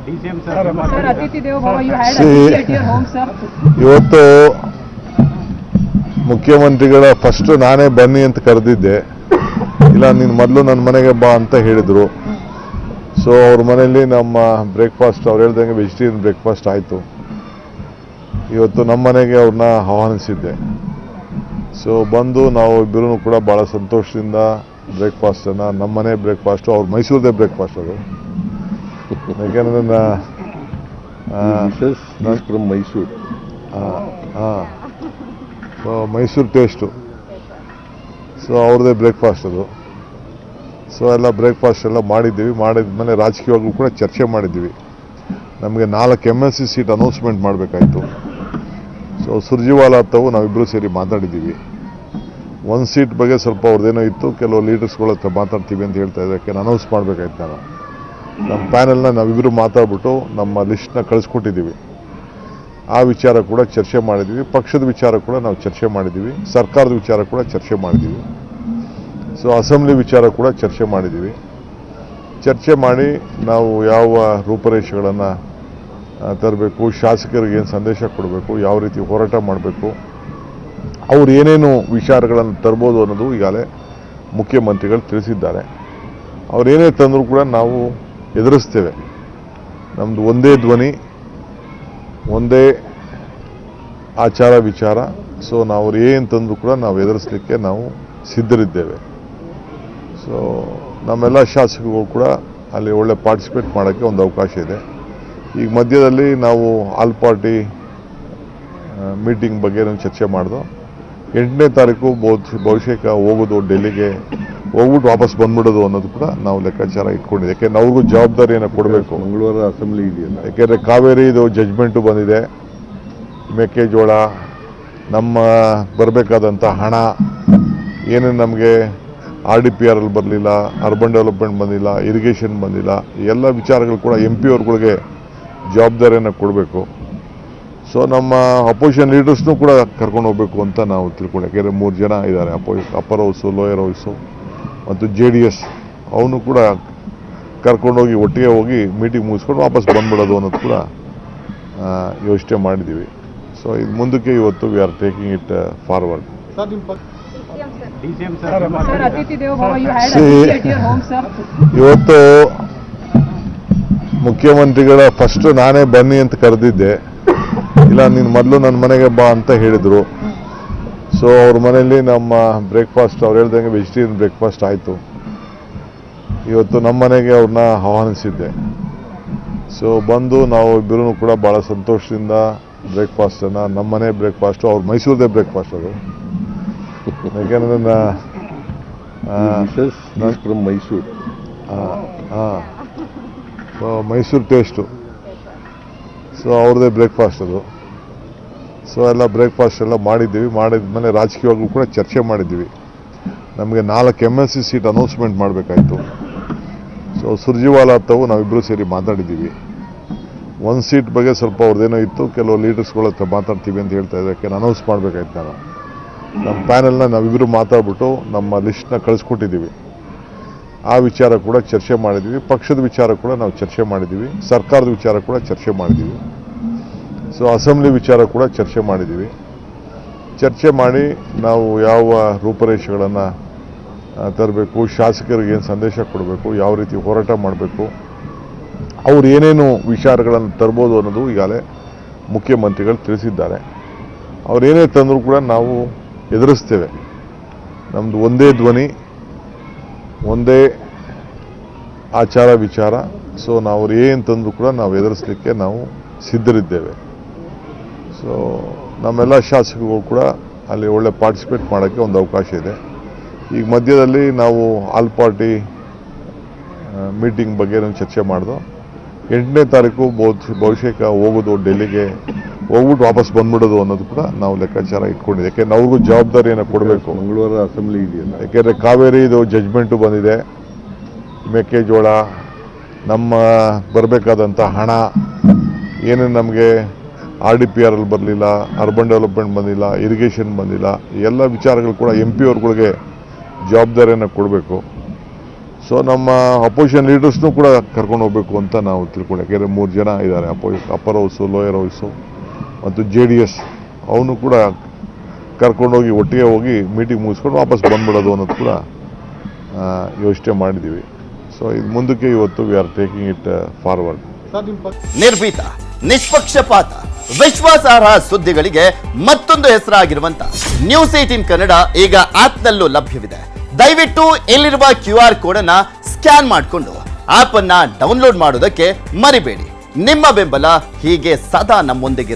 Sir, Atithi Devo Bhava, you had Atithi at your home, sir. ಇವತ್ತು ಮುಖ್ಯಮಂತ್ರಿಗಳ first ನಾನೇ ಬನ್ನಿ ಅಂತ ಕರೆದಿದ್ದೆ. ಇಲ್ಲ ನೀನು ಮೊದಲು ನನ್ನ ಮನೆಗೆ ಬಾ ಅಂತ ಹೇಳಿದರು. ಸೊ ಅವ್ರ ಮನೆಯಲ್ಲಿ ನಮ್ಮ ಬ್ರೇಕ್ಫಾಸ್ಟ್ ಅವ್ರು ಹೇಳ್ದಂಗೆ ವೆಜಿಟೇರಿಯನ್ ಬ್ರೇಕ್ಫಾಸ್ಟ್ ಆಯಿತು. ಇವತ್ತು ನಮ್ಮ ಮನೆಗೆ ಅವ್ರನ್ನ ಆಹ್ವಾನಿಸಿದ್ದೆ. ಸೊ ಬಂದು ನಾವು ಇಬ್ಬರೂ ಕೂಡ ಭಾಳ ಸಂತೋಷದಿಂದ ಬ್ರೇಕ್ಫಾಸ್ಟನ್ನು ನಮ್ಮ ಮನೆ ಬ್ರೇಕ್ಫಾಸ್ಟು ಅವ್ರ ಮೈಸೂರದೇ ಬ್ರೇಕ್ಫಾಸ್ಟ್ ಅದು. ಯಾಕೆಂದರೆ from Mysuru so Mysuru taste. So ಅವ್ರದ್ದೇ ಬ್ರೇಕ್ಫಾಸ್ಟ್ ಅದು. ಸೊ ಎಲ್ಲ ಬ್ರೇಕ್ಫಾಸ್ಟ್ ಎಲ್ಲ ಮಾಡಿದ್ದೀವಿ. ಮಾಡಿದ್ಮೇಲೆ ರಾಜಕೀಯವಾಗೂ ಕೂಡ ಚರ್ಚೆ ಮಾಡಿದ್ದೀವಿ. ನಮಗೆ 4 MLC seat announcement ಮಾಡಬೇಕಾಯಿತು. So Surjewala ತಾವು ನಾವಿಬ್ಬರು ಸೇರಿ ಮಾತಾಡಿದ್ದೀವಿ. 1 ಸೀಟ್ ಬಗ್ಗೆ ಸ್ವಲ್ಪ ಅವ್ರದ್ದೇನೋ ಇತ್ತು, ಕೆಲವು ಲೀಡರ್ಸ್ಗಳ ಹತ್ರ ಮಾತಾಡ್ತೀವಿ ಅಂತ ಹೇಳ್ತಾ ಇದ್ದಕ್ಕೆ ಅನೌನ್ಸ್ ಮಾಡಬೇಕಾಯ್ತು. ನಾನು ನಮ್ಮ ಪ್ಯಾನೆಲ್ನ ನಾವಿಬ್ಬರು ಮಾತಾಡ್ಬಿಟ್ಟು ನಮ್ಮ ಲಿಸ್ಟ್ನ ಕಳಿಸ್ಕೊಟ್ಟಿದ್ದೀವಿ. ಆ ವಿಚಾರ ಕೂಡ ಚರ್ಚೆ ಮಾಡಿದ್ದೀವಿ. ಪಕ್ಷದ ವಿಚಾರ ಕೂಡ ನಾವು ಚರ್ಚೆ ಮಾಡಿದ್ದೀವಿ. ಸರ್ಕಾರದ ವಿಚಾರ ಕೂಡ ಚರ್ಚೆ ಮಾಡಿದ್ದೀವಿ. ಸೊ ಅಸೆಂಬ್ಲಿ ವಿಚಾರ ಕೂಡ ಚರ್ಚೆ ಮಾಡಿದ್ದೀವಿ. ಚರ್ಚೆ ಮಾಡಿ ನಾವು ಯಾವ ರೂಪರೇಷೆಗಳನ್ನು ತರಬೇಕು, ಶಾಸಕರಿಗೆ ಏನು ಸಂದೇಶ ಕೊಡಬೇಕು, ಯಾವ ರೀತಿ ಹೋರಾಟ ಮಾಡಬೇಕು, ಅವ್ರು ಏನೇನು ವಿಚಾರಗಳನ್ನು ತರ್ಬೋದು ಅನ್ನೋದು ಈಗಾಗಲೇ ಮುಖ್ಯಮಂತ್ರಿಗಳು ತಿಳಿಸಿದ್ದಾರೆ. ಅವರೇನೇ ತಂದರೂ ಕೂಡ ನಾವು ಎದುರಿಸ್ತೇವೆ. ನಮ್ಮದು ಒಂದೇ ಧ್ವನಿ, ಒಂದೇ ಆಚಾರ ವಿಚಾರ. ಸೊ ನಾವು ಅವ್ರು ಏನು ತಂದರೂ ಕೂಡ ನಾವು ಎದುರಿಸಲಿಕ್ಕೆ ನಾವು ಸಿದ್ಧರಿದ್ದೇವೆ. ಸೊ ನಮ್ಮೆಲ್ಲ ಶಾಸಕರು ಕೂಡ ಅಲ್ಲಿ ಒಳ್ಳೆ ಪಾರ್ಟಿಸಿಪೇಟ್ ಮಾಡೋಕ್ಕೆ ಒಂದು ಅವಕಾಶ ಇದೆ. ಈಗ ಮಧ್ಯದಲ್ಲಿ ನಾವು ಆಲ್ ಪಾರ್ಟಿ ಮೀಟಿಂಗ್ ಬಗ್ಗೆ ಚರ್ಚೆ ಮಾಡಿದೋ. 8ನೇ ತಾರೀಕು ಬಹುಶಃ ಹೋಗೋದು ಡೆಲ್ಲಿಗೆ, ಹೋಗ್ಬಿಟ್ಟು ವಾಪಸ್ ಬಂದ್ಬಿಡೋದು ಅನ್ನೋದು ಕೂಡ ನಾವು ಲೆಕ್ಕಾಚಾರ ಇಟ್ಕೊಂಡಿದ್ದೆ. ಯಾಕೆಂದ್ರೆ ಅವ್ರಿಗೂ ಜವಾಬ್ದಾರಿಯನ್ನು ಕೊಡಬೇಕು. ಮಂಗಳವಾರ ಅಸೆಂಬ್ಲಿ ಇದೆಯಲ್ಲ, ಯಾಕೆಂದರೆ ಕಾವೇರಿದು ಜಜ್ಮೆಂಟು ಬಂದಿದೆ. ಮೆಕ್ಕೆಜೋಳ, ನಮ್ಮ ಬರಬೇಕಾದಂಥ ಹಣ ಏನೇನು ನಮಗೆ RDPR ಅಲ್ಲಿ ಬರಲಿಲ್ಲ, ಅರ್ಬನ್ ಡೆವಲಪ್ಮೆಂಟ್ ಬಂದಿಲ್ಲ, ಇರಿಗೇಷನ್ ಬಂದಿಲ್ಲ, ಎಲ್ಲ ವಿಚಾರಗಳು ಕೂಡ MP ಅವ್ರುಗಳಿಗೆ ಜವಾಬ್ದಾರಿಯನ್ನು ಕೊಡಬೇಕು. ಸೊ ನಮ್ಮ ಅಪೋಸಿಷನ್ ಲೀಡರ್ಸ್ನೂ ಕೂಡ ಕರ್ಕೊಂಡು ಹೋಗಬೇಕು ಅಂತ ನಾವು ತಿಳ್ಕೊಂಡು, ಯಾಕೆಂದರೆ 3 ಜನ ಇದ್ದಾರೆ ಅಪ್ಪರ್ ಹೌಸು, ಲೋಯರ್ ಹೌಸು ಮತ್ತು JDS. ಅವನು ಕೂಡ ಕರ್ಕೊಂಡೋಗಿ ಒಟ್ಟಿಗೆ ಹೋಗಿ ಮೀಟಿಂಗ್ ಮುಗಿಸ್ಕೊಂಡು ವಾಪಸ್ ಬಂದ್ಬಿಡೋದು ಅನ್ನೋದು ಕೂಡ ಯೋಚನೆ ಮಾಡಿದ್ದೀವಿ. ಸೊ ಇದು ಮುಂದಕ್ಕೆ ಇವತ್ತು we are taking it forward. Sir, Atithi Devo Bhava, you had Atithi at your home, sir. ಇವತ್ತು ಮುಖ್ಯಮಂತ್ರಿಗಳ ಫಸ್ಟ್ ನಾನೇ ಬನ್ನಿ ಅಂತ ಕರೆದಿದ್ದೆ. ಇಲ್ಲ ನೀನು ಮೊದಲು ನನ್ನ ಮನೆಗೆ ಬಾ ಅಂತ ಹೇಳಿದರು. ಸೊ ಅವ್ರ ಮನೆಯಲ್ಲಿ ನಮ್ಮ ಬ್ರೇಕ್ಫಾಸ್ಟ್ ಅವ್ರು ಹೇಳ್ದಂಗೆ ವೆಜಿಟೇರಿಯನ್ ಬ್ರೇಕ್ಫಾಸ್ಟ್ ಆಯಿತು. ಇವತ್ತು ನಮ್ಮ ಮನೆಗೆ ಅವ್ರನ್ನ ಆಹ್ವಾನಿಸಿದ್ದೆ. ಸೊ ಬಂದು ನಾವು ಇಬ್ಬರೂ ಕೂಡ ಭಾಳ ಸಂತೋಷದಿಂದ ಬ್ರೇಕ್ಫಾಸ್ಟನ್ನು ನಮ್ಮ ಮನೆ ಬ್ರೇಕ್ಫಾಸ್ಟು ಅವ್ರ ಮೈಸೂರದೇ ಬ್ರೇಕ್ಫಾಸ್ಟ್ ಅದು. ಯಾಕೆಂದರೆ from Mysuru so Mysuru taste. So ಅವ್ರದ್ದೇ ಬ್ರೇಕ್ಫಾಸ್ಟ್ ಅದು. ಸೊ ಎಲ್ಲ ಬ್ರೇಕ್ಫಾಸ್ಟ್ ಎಲ್ಲ ಮಾಡಿದ್ದೀವಿ. ಮಾಡಿದ್ಮೇಲೆ ರಾಜಕೀಯವಾಗೂ ಕೂಡ ಚರ್ಚೆ ಮಾಡಿದ್ದೀವಿ. ನಮಗೆ 4 MLC seat announcement ಮಾಡಬೇಕಾಯಿತು. So Surjewala ತಾವು ನಾವಿಬ್ಬರು ಸೇರಿ ಮಾತಾಡಿದ್ದೀವಿ. 1 ಸೀಟ್ ಬಗ್ಗೆ ಸ್ವಲ್ಪ ಅವ್ರದ್ದೇನೋ ಇತ್ತು, ಕೆಲವು ಲೀಡರ್ಸ್ಗಳ ಹತ್ರ ಮಾತಾಡ್ತೀವಿ ಅಂತ ಹೇಳ್ತಾ ಇದ್ದಕ್ಕೆ ಅನೌನ್ಸ್ ಮಾಡಬೇಕಾಯ್ತು. ನಾನು ನಮ್ಮ ಪ್ಯಾನೆಲ್ನ ನಾವಿಬ್ಬರು ಮಾತಾಡ್ಬಿಟ್ಟು ನಮ್ಮ ಲಿಸ್ಟ್ನ ಕಳಿಸ್ಕೊಟ್ಟಿದ್ದೀವಿ. ಆ ವಿಚಾರ ಕೂಡ ಚರ್ಚೆ ಮಾಡಿದ್ದೀವಿ. ಪಕ್ಷದ ವಿಚಾರ ಕೂಡ ನಾವು ಚರ್ಚೆ ಮಾಡಿದ್ದೀವಿ. ಸರ್ಕಾರದ ವಿಚಾರ ಕೂಡ ಚರ್ಚೆ ಮಾಡಿದ್ದೀವಿ. ಸೊ ಅಸೆಂಬ್ಲಿ ವಿಚಾರ ಕೂಡ ಚರ್ಚೆ ಮಾಡಿದ್ದೀವಿ. ಚರ್ಚೆ ಮಾಡಿ ನಾವು ಯಾವ ರೂಪರೇಷೆಗಳನ್ನು ತರಬೇಕು, ಶಾಸಕರಿಗೆ ಏನು ಸಂದೇಶ ಕೊಡಬೇಕು, ಯಾವ ರೀತಿ ಹೋರಾಟ ಮಾಡಬೇಕು, ಅವ್ರು ಏನೇನು ವಿಚಾರಗಳನ್ನು ತರ್ಬೋದು ಅನ್ನೋದು ಈಗಾಗಲೇ ಮುಖ್ಯಮಂತ್ರಿಗಳು ತಿಳಿಸಿದ್ದಾರೆ. ಅವರೇನೇ ತಂದರೂ ಕೂಡ ನಾವು ಎದುರಿಸ್ತೇವೆ. ನಮ್ಮದು ಒಂದೇ ಧ್ವನಿ, ಒಂದೇ ಆಚಾರ ವಿಚಾರ. ಸೊ ನಾವು ಅವ್ರು ಏನು ತಂದರೂ ಕೂಡ ನಾವು ಎದುರಿಸಲಿಕ್ಕೆ ನಾವು ಸಿದ್ಧರಿದ್ದೇವೆ. ಸೊ ನಮ್ಮೆಲ್ಲ ಶಾಸಕರು ಕೂಡ ಅಲ್ಲಿ ಒಳ್ಳೆ ಪಾರ್ಟಿಸಿಪೇಟ್ ಮಾಡೋಕ್ಕೆ ಒಂದು ಅವಕಾಶ ಇದೆ. ಈಗ ಮಧ್ಯದಲ್ಲಿ ನಾವು ಆಲ್ ಪಾರ್ಟಿ ಮೀಟಿಂಗ್ ಬಗ್ಗೆ ಚರ್ಚೆ ಮಾಡಿದೋ. 8ನೇ ತಾರೀಕು ಬಹುಶಃ ಹೋಗೋದು ಡೆಲ್ಲಿಗೆ, ಹೋಗ್ಬಿಟ್ಟು ವಾಪಸ್ ಬಂದ್ಬಿಡೋದು ಅನ್ನೋದು ಕೂಡ ನಾವು ಲೆಕ್ಕಾಚಾರ ಇಟ್ಕೊಂಡಿದ್ದೆ. ಯಾಕೆಂದ್ರೆ ಅವ್ರಿಗೂ ಜವಾಬ್ದಾರಿಯನ್ನು ಕೊಡಬೇಕು. ಮಂಗಳವಾರ ಅಸೆಂಬ್ಲಿ ಇದೆಯಲ್ಲ, ಯಾಕೆಂದರೆ ಕಾವೇರಿದು ಜಜ್ಮೆಂಟು ಬಂದಿದೆ. ಮೆಕ್ಕೆಜೋಳ, ನಮ್ಮ ಬರಬೇಕಾದಂಥ ಹಣ ಏನೇನು ನಮಗೆ RDPR ಅಲ್ಲಿ ಬರಲಿಲ್ಲ, ಅರ್ಬನ್ ಡೆವಲಪ್ಮೆಂಟ್ ಬಂದಿಲ್ಲ, ಇರಿಗೇಷನ್ ಬಂದಿಲ್ಲ, ಎಲ್ಲ ವಿಚಾರಗಳು ಕೂಡ MP ಅವ್ರುಗಳಿಗೆ ಜವಾಬ್ದಾರಿಯನ್ನು ಕೊಡಬೇಕು. ಸೊ ನಮ್ಮ ಅಪೋಸಿಷನ್ ಲೀಡರ್ಸ್ನೂ ಕೂಡ ಕರ್ಕೊಂಡು ಹೋಗಬೇಕು ಅಂತ ನಾವು ತಿಳ್ಕೊಂಡು, ಯಾಕೆಂದರೆ 3 ಜನ ಇದ್ದಾರೆ, ಅಪ್ಪರ್ ಹೌಸು, ಲೋಯರ್ ಹೌಸು ಮತ್ತು JDS, ಅವನು ಕೂಡ ಕರ್ಕೊಂಡೋಗಿ ಒಟ್ಟಿಗೆ ಹೋಗಿ ಮೀಟಿಂಗ್ ಮುಗಿಸ್ಕೊಂಡು ವಾಪಸ್ ಬಂದ್ಬಿಡೋದು ಅನ್ನೋದು ಕೂಡ ಯೋಚನೆ ಮಾಡಿದ್ದೀವಿ. ಸೊ ಇದು ಮುಂದಕ್ಕೆ ಇವತ್ತು we are taking it forward. ನಿರ್ಭೀತ, ನಿಷ್ಪಕ್ಷಪಾತ, ವಿಶ್ವಾಸಾರ್ಹ ಸುದ್ದಿಗಳಿಗೆ ಮತ್ತೊಂದು ಹೆಸರಾಗಿರುವಂತ ನ್ಯೂಸ್18 ಕನ್ನಡ ಈಗ ಆಪ್ನಲ್ಲೂ ಲಭ್ಯವಿದೆ. ದಯವಿಟ್ಟು ಇಲ್ಲಿರುವ QR ಕೋಡ್ ಅನ್ನ ಸ್ಕ್ಯಾನ್ ಮಾಡಿಕೊಂಡು ಆಪ್ ಅನ್ನ ಡೌನ್ಲೋಡ್ ಮಾಡೋದಕ್ಕೆ ಮರಿಬೇಡಿ. ನಿಮ್ಮ ಬೆಂಬಲ ಹೀಗೆ ಸದಾ ನಮ್ಮೊಂದಿಗಿರಲಿ.